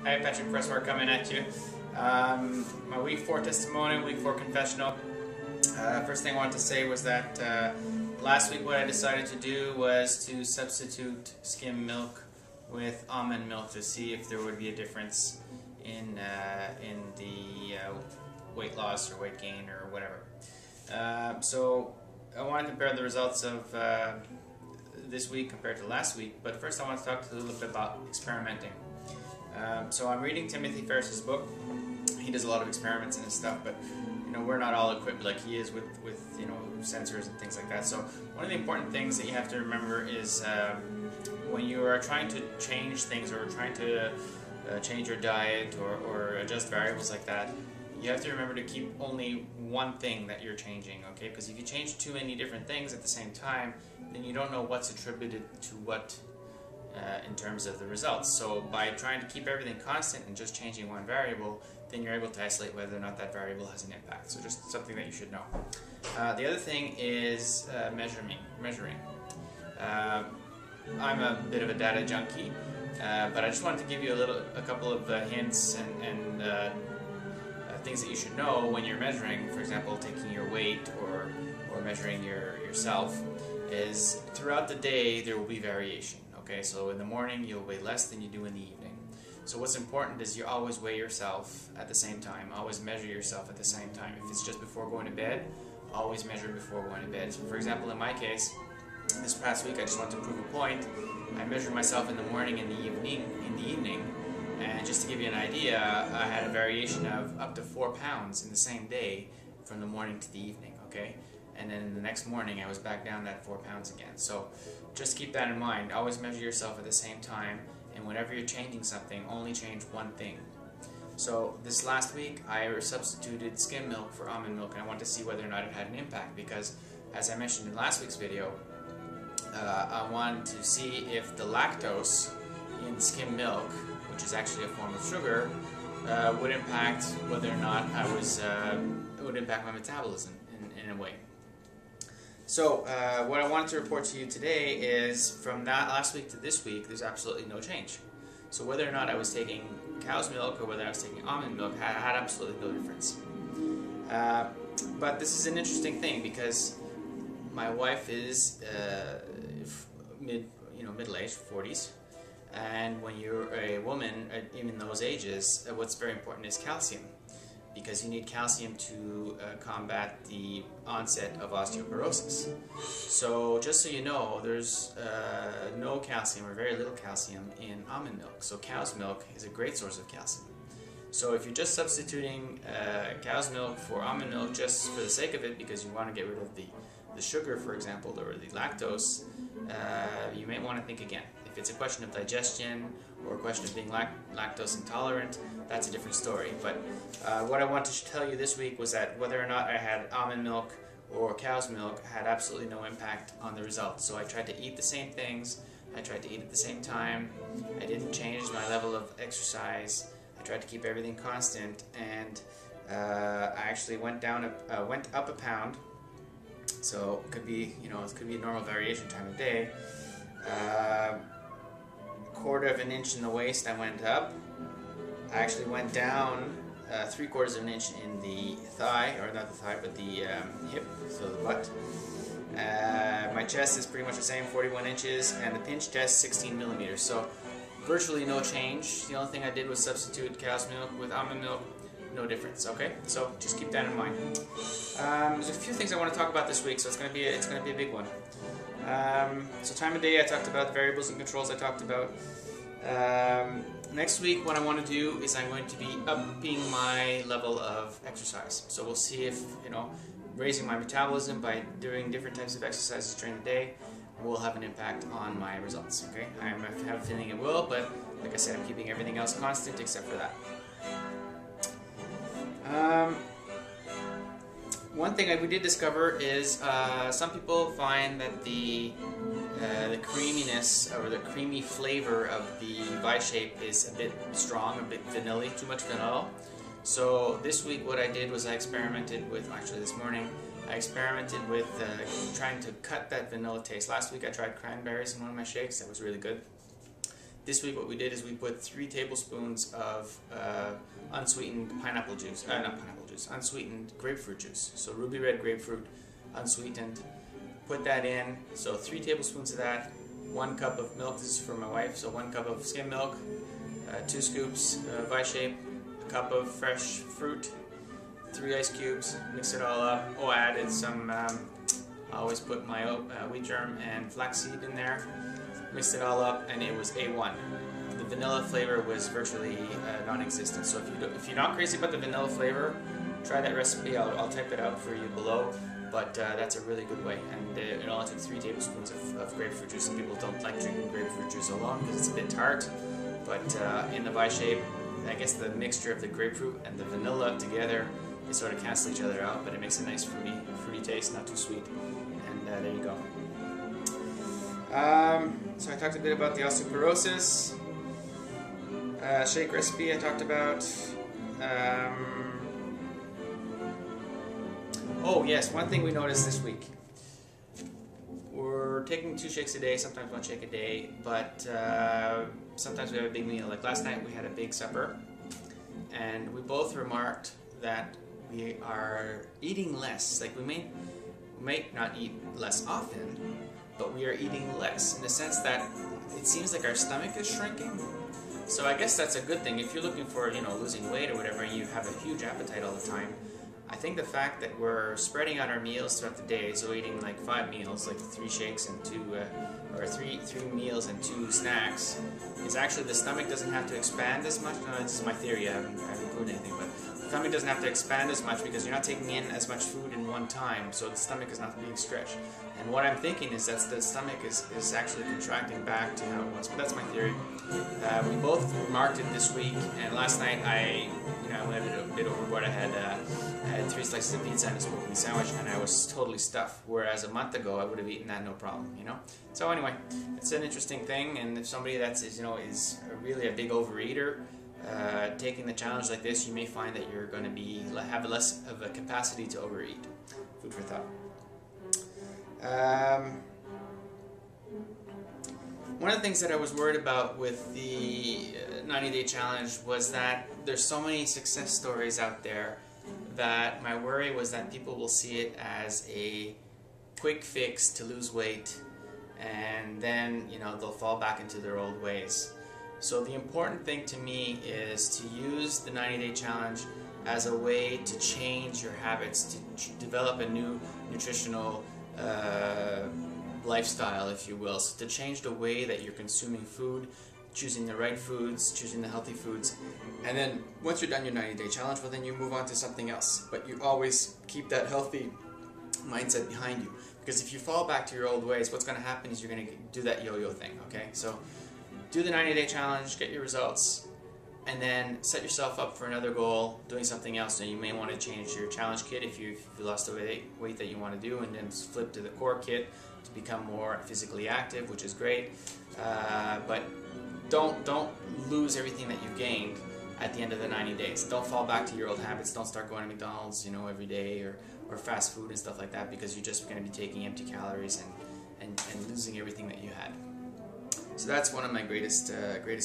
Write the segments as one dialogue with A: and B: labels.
A: Hi, Patrick Pressmore coming at you. My week 4 testimonial, week 4 confessional. First thing I wanted to say was that last week what I decided to do was to substitute skim milk with almond milk to see if there would be a difference in the weight loss or weight gain or whatever. So I want to compare the results of this week compared to last week, but first I want to talk a little bit about experimenting. So I'm reading Timothy Ferriss's book. He does a lot of experiments and stuff, but we're not all equipped like he is with sensors and things like that. So one of the important things that you have to remember is when you are trying to change things or trying to change your diet or adjust variables like that, you have to remember to keep only one thing that you're changing, okay? Because if you change too many different things at the same time, then you don't know what's attributed to what in terms of the results. So by trying to keep everything constant and just changing one variable, then you're able to isolate whether or not that variable has an impact. So just something that you should know. The other thing is measuring. I'm a bit of a data junkie, but I just wanted to give you a couple of hints and things that you should know when you're measuring. For example, taking your weight or measuring yourself, is throughout the day there will be variation. Okay, so in the morning you'll weigh less than you do in the evening. So what's important is you always weigh yourself at the same time. Always measure yourself at the same time. If it's just before going to bed, always measure before going to bed. So for example, in my case, this past week I just wanted to prove a point. I measured myself in the morning and the evening, and just to give you an idea, I had a variation of up to 4 pounds in the same day from the morning to the evening, okay? And then the next morning I was back down that 4 pounds again. So just keep that in mind. Always measure yourself at the same time, and whenever you're changing something, only change one thing. So this last week I substituted skim milk for almond milk, and I wanted to see whether or not it had an impact, because as I mentioned in last week's video, I wanted to see if the lactose in skim milk, which is actually a form of sugar, would impact whether or not it would impact my metabolism in a way. So what I wanted to report to you today is from that last week to this week, there's absolutely no change. So whether or not I was taking cow's milk or whether I was taking almond milk had absolutely no difference. But this is an interesting thing, because my wife is middle-aged, 40s, and when you're a woman, even in those ages, what's very important is calcium, because you need calcium to combat the onset of osteoporosis. So just so you know, there's no calcium or very little calcium in almond milk. So cow's milk is a great source of calcium. So if you're just substituting cow's milk for almond milk just for the sake of it, because you want to get rid of the sugar, for example, or the lactose, you may want to think again. If it's a question of digestion or a question of being lactose intolerant, that's a different story. But what I wanted to tell you this week was that whether or not I had almond milk or cow's milk had absolutely no impact on the results. So I tried to eat the same things, I tried to eat at the same time, I didn't change my level of exercise, I tried to keep everything constant, and I actually went up a pound. So it could be, it could be a normal variation time of day. 1/4 of an inch in the waist I went up. I actually went down 3/4 of an inch in the thigh, or not the thigh, but the hip, so the butt. My chest is pretty much the same, 41 inches, and the pinch test 16 millimeters. So virtually no change. The only thing I did was substitute cow's milk with almond milk. No difference, okay? So just keep that in mind. There's a few things I want to talk about this week, so it's going to be a big one. So time of day I talked about, the variables and controls I talked about. Next week what I want to do is I'm going to be upping my level of exercise. So we'll see if, raising my metabolism by doing different types of exercises during the day will have an impact on my results, okay? I have a feeling it will, but like I said, I'm keeping everything else constant except for that. One thing we did discover is some people find that the creaminess or the creamy flavor of the Vi shape is a bit strong, a bit vanilla, too much vanilla. So this week what I did was I experimented with, actually this morning, I experimented with trying to cut that vanilla taste. Last week I tried cranberries in one of my shakes. That was really good. this week what we did is we put 3 tablespoons of unsweetened unsweetened grapefruit juice. So ruby red grapefruit, unsweetened. Put that in, so 3 tablespoons of that, 1 cup of milk, this is for my wife, so 1 cup of skim milk, 2 scoops Vi shape, a cup of fresh fruit, 3 ice cubes, mix it all up. Oh, I added some, I always put my wheat germ and flaxseed in there, mixed it all up, and it was A1. The vanilla flavor was virtually non-existent, so if you're not crazy about the vanilla flavor, try that recipe. I'll type it out for you below, but that's a really good way, and it only took 3 tablespoons of grapefruit juice. Some people don't like drinking grapefruit juice alone because it's a bit tart, but in the Vi shape, I guess the mixture of the grapefruit and the vanilla together, they sort of cancel each other out, but it makes a nice fruity taste, not too sweet, and there you go. So I talked a bit about the osteoporosis shake recipe I talked about. Oh yes, one thing we noticed this week. We're taking 2 shakes a day, sometimes 1 shake a day, but sometimes we have a big meal. Like last night we had a big supper, and we both remarked that we are eating less. Like we may not eat less often, but we are eating less in the sense that it seems like our stomach is shrinking. So I guess that's a good thing. If you're looking for, losing weight or whatever, and you have a huge appetite all the time, I think the fact that we're spreading out our meals throughout the day, so eating like 5 meals, like 3 shakes and 2, or 3 meals and 2 snacks, is actually the stomach doesn't have to expand as much. No, this is my theory. I haven't proved anything, but the stomach doesn't have to expand as much because you're not taking in as much food in one time, so the stomach is not being stretched. And what I'm thinking is that the stomach is actually contracting back to how it was. But that's my theory. We both remarked it this week, and last night I went a bit overboard. I had 3 slices of pizza and a smoking sandwich, and I was totally stuffed. Whereas a month ago I would have eaten that no problem, So anyway, it's an interesting thing, and if somebody that's is really a big overeater, taking the challenge like this, you may find that you're going to have less of a capacity to overeat. Food for thought. One of the things that I was worried about with the 90-day challenge was that there's so many success stories out there that my worry was that people will see it as a quick fix to lose weight, and then they'll fall back into their old ways. So the important thing to me is to use the 90-day challenge as a way to change your habits, to develop a new nutritional lifestyle, if you will. So to change the way that you're consuming food, choosing the right foods, choosing the healthy foods, and then once you're done your 90-day challenge, well then you move on to something else. But you always keep that healthy mindset behind you, because if you fall back to your old ways, what's going to happen is you're going to do that yo-yo thing, okay? So do the 90-day challenge, get your results, and then set yourself up for another goal, doing something else. So you may want to change your challenge kit if you lost the weight that you want to do, and then flip to the core kit to become more physically active, which is great. But don't lose everything that you've gained at the end of the 90 days. Don't fall back to your old habits. Don't start going to McDonald's, every day, or fast food and stuff like that, because you're just going to be taking empty calories and losing everything that you had. So that's one of my greatest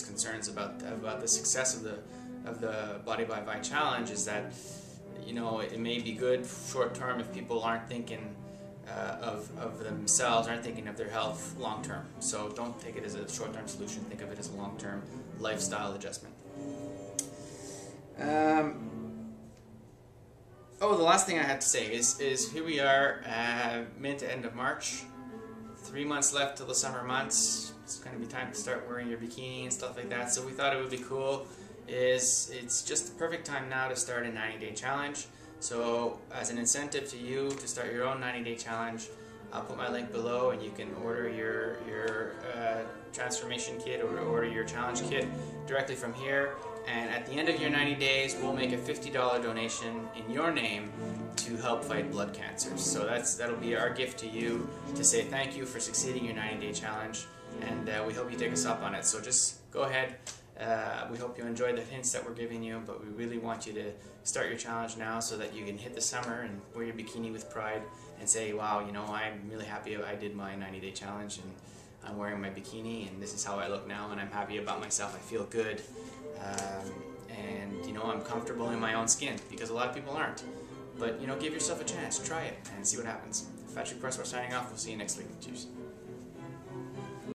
A: concerns about the success of the BodybyVi challenge, is that it may be good short term if people aren't thinking of themselves, aren't thinking of their health long term. So don't take it as a short term solution. Think of it as a long term lifestyle adjustment. Oh, the last thing I had to say is here we are, mid to end of March. 3 months left till the summer months. It's going to be time to start wearing your bikini and stuff like that. So we thought it would be cool. It's just the perfect time now to start a 90-day challenge. So as an incentive to you to start your own 90-day challenge, I'll put my link below, and you can order your transformation kit or order your challenge kit directly from here. And at the end of your 90 days, we'll make a $50 donation in your name to help fight blood cancer. So that'll be our gift to you, to say thank you for succeeding your 90-day challenge, and we hope you take us up on it. So just go ahead. We hope you enjoy the hints that we're giving you, but we really want you to start your challenge now so that you can hit the summer and wear your bikini with pride and say, wow, I'm really happy I did my 90-day challenge, and I'm wearing my bikini and this is how I look now, and I'm happy about myself, I feel good, and you know, I'm comfortable in my own skin, because a lot of people aren't. But you know, give yourself a chance, try it, and see what happens. Patrick Pressbar signing off, we'll see you next week. Cheers.